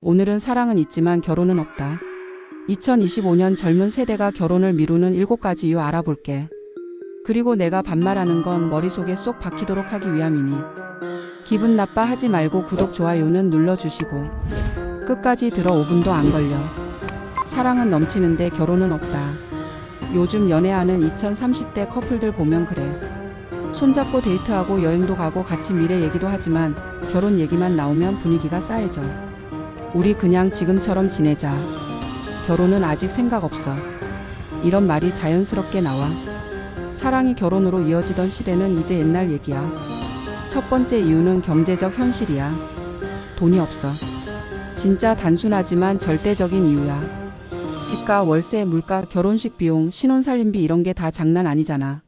오늘은 사랑은 있지만 결혼은 없다. 2025년 젊은 세대가 결혼을 미루는 7가지 이유 알아볼게. 그리고 내가 반말하는 건 머릿속에 쏙 박히도록 하기 위함이니 기분 나빠 하지 말고 구독, 좋아요는 눌러주시고 끝까지 들어 5분도 안 걸려. 사랑은 넘치는데 결혼은 없다. 요즘 연애하는 2030대 커플들 보면 그래. 손잡고 데이트하고 여행도 가고 같이 미래 얘기도 하지만 결혼 얘기만 나오면 분위기가 싸해져. 우리 그냥 지금처럼 지내자. 결혼은 아직 생각 없어. 이런 말이 자연스럽게 나와. 사랑이 결혼으로 이어지던 시대는 이제 옛날 얘기야. 첫 번째 이유는 경제적 현실이야. 돈이 없어. 진짜 단순하지만 절대적인 이유야. 집가, 월세, 물가, 결혼식 비용, 신혼살림비 이런 게 다 장난 아니잖아.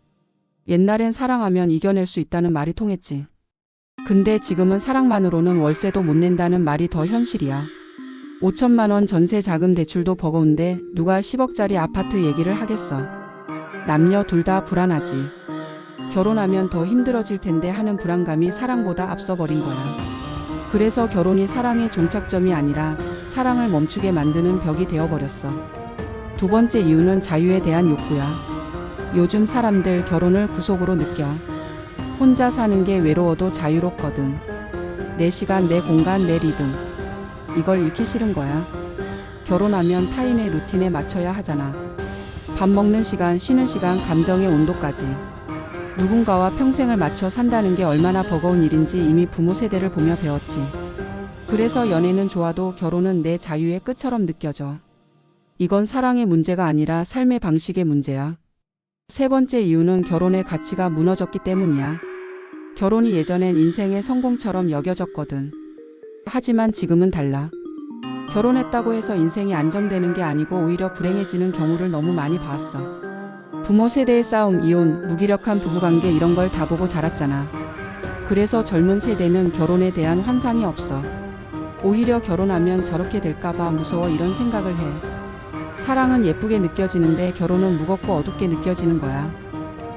옛날엔 사랑하면 이겨낼 수 있다는 말이 통했지. 근데 지금은 사랑만으로는 월세도 못 낸다는 말이 더 현실이야. 5천만 원 전세 자금 대출도 버거운데 누가 10억짜리 아파트 얘기를 하겠어. 남녀 둘 다 불안하지. 결혼하면 더 힘들어질 텐데 하는 불안감이 사랑보다 앞서버린 거야. 그래서 결혼이 사랑의 종착점이 아니라 사랑을 멈추게 만드는 벽이 되어버렸어. 두 번째 이유는 자유에 대한 욕구야. 요즘 사람들 결혼을 구속으로 느껴. 혼자 사는 게 외로워도 자유롭거든. 내 시간, 내 공간, 내 리듬. 이걸 잃기 싫은 거야. 결혼하면 타인의 루틴에 맞춰야 하잖아. 밥 먹는 시간, 쉬는 시간, 감정의 온도까지. 누군가와 평생을 맞춰 산다는 게 얼마나 버거운 일인지 이미 부모 세대를 보며 배웠지. 그래서 연애는 좋아도 결혼은 내 자유의 끝처럼 느껴져. 이건 사랑의 문제가 아니라 삶의 방식의 문제야. 세 번째 이유는 결혼의 가치가 무너졌기 때문이야. 결혼이 예전엔 인생의 성공처럼 여겨졌거든. 하지만 지금은 달라. 결혼했다고 해서 인생이 안정되는 게 아니고 오히려 불행해지는 경우를 너무 많이 봤어. 부모 세대의 싸움, 이혼, 무기력한 부부관계 이런 걸 다 보고 자랐잖아. 그래서 젊은 세대는 결혼에 대한 환상이 없어. 오히려 결혼하면 저렇게 될까봐 무서워 이런 생각을 해. 사랑은 예쁘게 느껴지는데 결혼은 무겁고 어둡게 느껴지는 거야.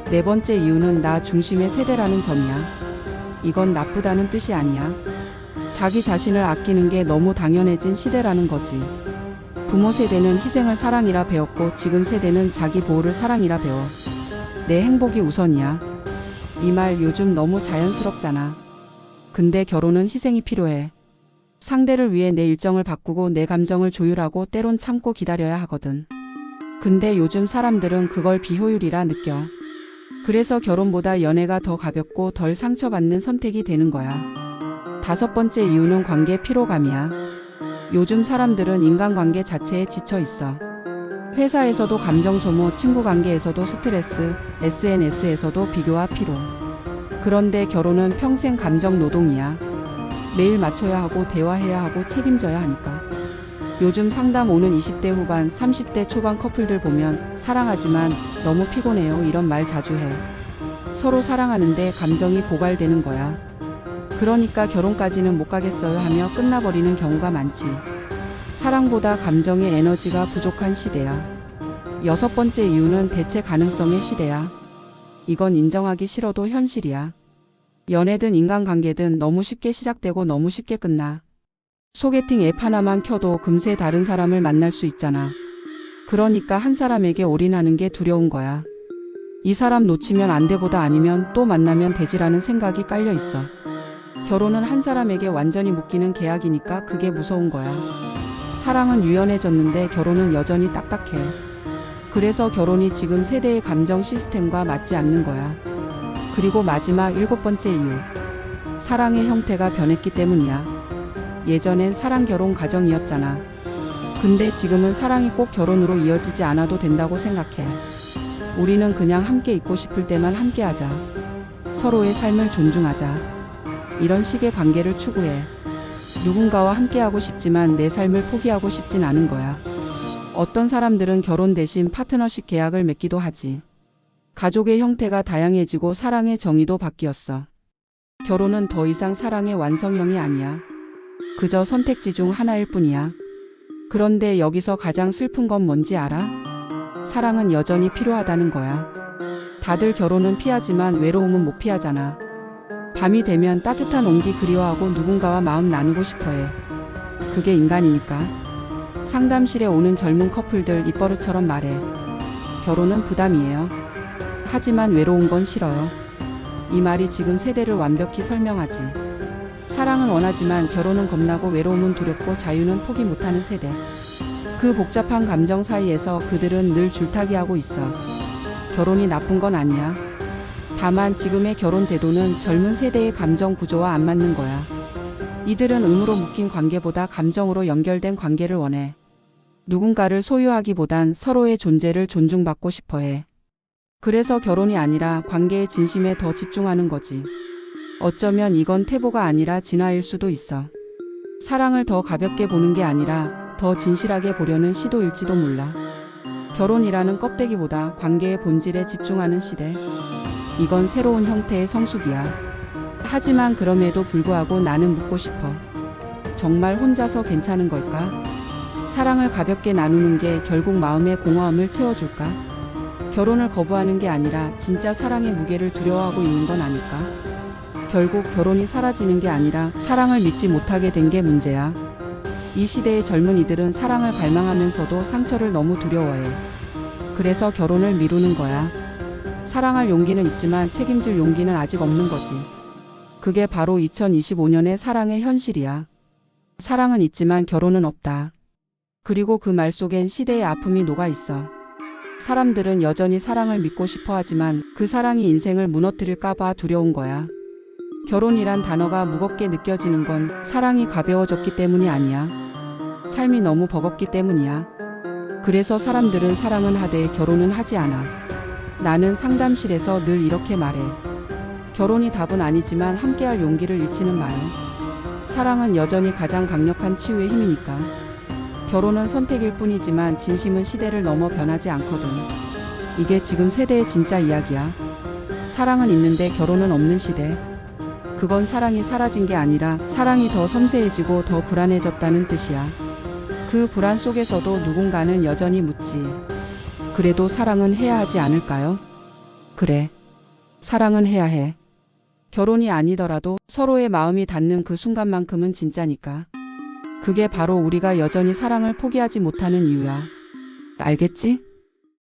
네 번째 이유는 나 중심의 세대라는 점이야. 이건 나쁘다는 뜻이 아니야. 자기 자신을 아끼는 게 너무 당연해진 시대라는 거지. 부모 세대는 희생을 사랑이라 배웠고 지금 세대는 자기 보호를 사랑이라 배워. 내 행복이 우선이야. 이 말 요즘 너무 자연스럽잖아. 근데 결혼은 희생이 필요해. 상대를 위해 내 일정을 바꾸고 내 감정을 조율하고 때론 참고 기다려야 하거든. 근데 요즘 사람들은 그걸 비효율이라 느껴. 그래서 결혼보다 연애가 더 가볍고 덜 상처받는 선택이 되는 거야. 다섯 번째 이유는 관계 피로감이야. 요즘 사람들은 인간관계 자체에 지쳐 있어. 회사에서도 감정 소모, 친구 관계에서도 스트레스, SNS에서도 비교와 피로. 그런데 결혼은 평생 감정 노동이야. 매일 맞춰야 하고 대화해야 하고 책임져야 하니까. 요즘 상담 오는 20대 후반, 30대 초반 커플들 보면 사랑하지만 너무 피곤해요 이런 말 자주 해. 서로 사랑하는데 감정이 고갈되는 거야. 그러니까 결혼까지는 못 가겠어요 하며 끝나버리는 경우가 많지. 사랑보다 감정의 에너지가 부족한 시대야. 여섯 번째 이유는 대체 가능성의 시대야. 이건 인정하기 싫어도 현실이야. 연애든 인간관계든 너무 쉽게 시작되고 너무 쉽게 끝나. 소개팅 앱 하나만 켜도 금세 다른 사람을 만날 수 있잖아. 그러니까 한 사람에게 올인하는 게 두려운 거야. 이 사람 놓치면 안 돼보다 아니면 또 만나면 되지라는 생각이 깔려 있어. 결혼은 한 사람에게 완전히 묶이는 계약이니까 그게 무서운 거야. 사랑은 유연해졌는데 결혼은 여전히 딱딱해. 그래서 결혼이 지금 세대의 감정 시스템과 맞지 않는 거야. 그리고 마지막 7번째 이유. 사랑의 형태가 변했기 때문이야. 예전엔 사랑 결혼 가정이었잖아. 근데 지금은 사랑이 꼭 결혼으로 이어지지 않아도 된다고 생각해. 우리는 그냥 함께 있고 싶을 때만 함께 하자. 서로의 삶을 존중하자. 이런 식의 관계를 추구해. 누군가와 함께하고 싶지만 내 삶을 포기하고 싶진 않은 거야. 어떤 사람들은 결혼 대신 파트너십 계약을 맺기도 하지. 가족의 형태가 다양해지고 사랑의 정의도 바뀌었어. 결혼은 더 이상 사랑의 완성형이 아니야. 그저 선택지 중 하나일 뿐이야. 그런데 여기서 가장 슬픈 건 뭔지 알아? 사랑은 여전히 필요하다는 거야. 다들 결혼은 피하지만 외로움은 못 피하잖아. 밤이 되면 따뜻한 온기 그리워하고 누군가와 마음 나누고 싶어해. 그게 인간이니까. 상담실에 오는 젊은 커플들 입버릇처럼 말해. 결혼은 부담이에요. 하지만 외로운 건 싫어요. 이 말이 지금 세대를 완벽히 설명하지. 사랑은 원하지만 결혼은 겁나고 외로움은 두렵고 자유는 포기 못하는 세대. 그 복잡한 감정 사이에서 그들은 늘 줄타기하고 있어. 결혼이 나쁜 건 아니야. 다만 지금의 결혼 제도는 젊은 세대의 감정 구조와 안 맞는 거야. 이들은 의무로 묶인 관계보다 감정으로 연결된 관계를 원해. 누군가를 소유하기보단 서로의 존재를 존중받고 싶어 해. 그래서 결혼이 아니라 관계의 진심에 더 집중하는 거지. 어쩌면 이건 태보가 아니라 진화일 수도 있어. 사랑을 더 가볍게 보는 게 아니라 더 진실하게 보려는 시도일지도 몰라. 결혼이라는 껍데기보다 관계의 본질에 집중하는 시대. 이건 새로운 형태의 성숙이야. 하지만 그럼에도 불구하고 나는 묻고 싶어. 정말 혼자서 괜찮은 걸까? 사랑을 가볍게 나누는 게 결국 마음의 공허함을 채워줄까? 결혼을 거부하는 게 아니라 진짜 사랑의 무게를 두려워하고 있는 건 아닐까? 결국 결혼이 사라지는 게 아니라 사랑을 믿지 못하게 된 게 문제야. 이 시대의 젊은이들은 사랑을 갈망하면서도 상처를 너무 두려워해. 그래서 결혼을 미루는 거야. 사랑할 용기는 있지만 책임질 용기는 아직 없는 거지. 그게 바로 2025년의 사랑의 현실이야. 사랑은 있지만 결혼은 없다. 그리고 그 말 속엔 시대의 아픔이 녹아 있어. 사람들은 여전히 사랑을 믿고 싶어 하지만 그 사랑이 인생을 무너뜨릴까봐 두려운 거야. 결혼이란 단어가 무겁게 느껴지는 건 사랑이 가벼워졌기 때문이 아니야. 삶이 너무 버겁기 때문이야. 그래서 사람들은 사랑은 하되 결혼은 하지 않아. 나는 상담실에서 늘 이렇게 말해. 결혼이 답은 아니지만 함께할 용기를 잃지는 마요. 사랑은 여전히 가장 강력한 치유의 힘이니까. 결혼은 선택일 뿐이지만 진심은 시대를 넘어 변하지 않거든. 이게 지금 세대의 진짜 이야기야. 사랑은 있는데 결혼은 없는 시대. 그건 사랑이 사라진 게 아니라 사랑이 더 섬세해지고 더 불안해졌다는 뜻이야. 그 불안 속에서도 누군가는 여전히 묻지. 그래도 사랑은 해야 하지 않을까요? 그래. 사랑은 해야 해. 결혼이 아니더라도 서로의 마음이 닿는 그 순간만큼은 진짜니까. 그게 바로 우리가 여전히 사랑을 포기하지 못하는 이유야. 알겠지?